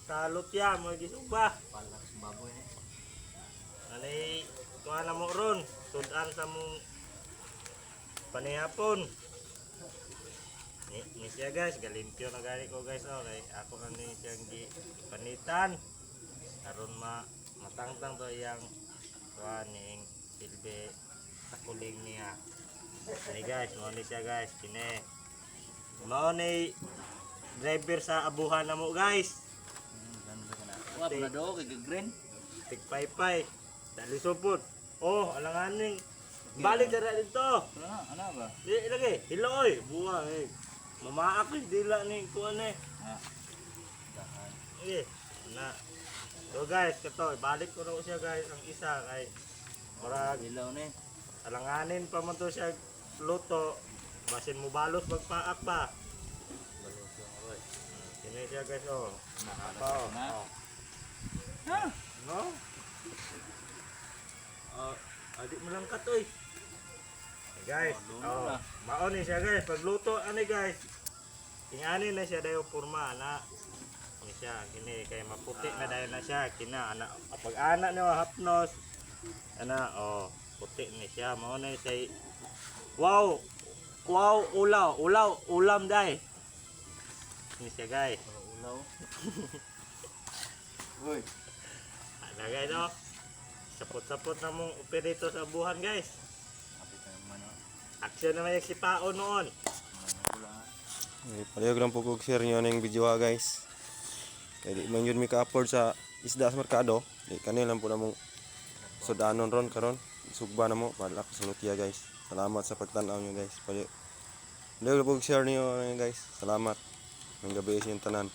sa lutya mo gisuba. Palak sa baboy eh. Alay tuwa na mo ron. Sudan sa mong panihapon. Ni siya guys, galimpyo na gani ko guys oh. Kay ako na ni siyang panitan. Karon matangtang to yang tuwa ning silbi takuling niya. Ay guys, mo ni siya guys, kini. Mao ni driver sa abuhan na mo guys. Wala pa na daw, kay green. Tigpaypay. Dali supot. Oh, alanganing. Balik dara dito. Ano ba? Di lagi, hilo oy, buwa eh. Mamaak ni dila ni kuan eh. Ah. Dahan. Eh, na. So guys, kato, balik ko raw siya guys ang isa kay murag Ilaw ni. alanganin pa man to siya luto. Basin mo balos magpaak pa. Balos yung oy. Kini siya guys oh. Nakato. Na. Oh. Ha? No? Adik mo lang katoy. Guys, Oh, maon ni siya guys, pagluto ani guys. Ingani na siya dayo porma na. Ni siya kini kay maputi na dayon na siya kina ana pag ana ni hapnos. Ana oh, puti ni siya mao na say wow. Wow, ulam dai. Ni siya guys. Ulaw. Uy. Ana guys no. Sapot-sapot na mong operito sa buhan guys. Kapit na naman oh. Aksyon naman yung si Pao noon. Palihog lang po kong share nyo ng video ha guys. Kaya di man yun may ka-upload sa isda sa merkado. Di kanil lang po na mong sudanon ron karon. Sugba na mo. Palak sa lutya guys. Salamat sa pagtanaw nyo guys. Palihog lang po kong share nyo guys. Salamat. Ang gabi sa yung tanan.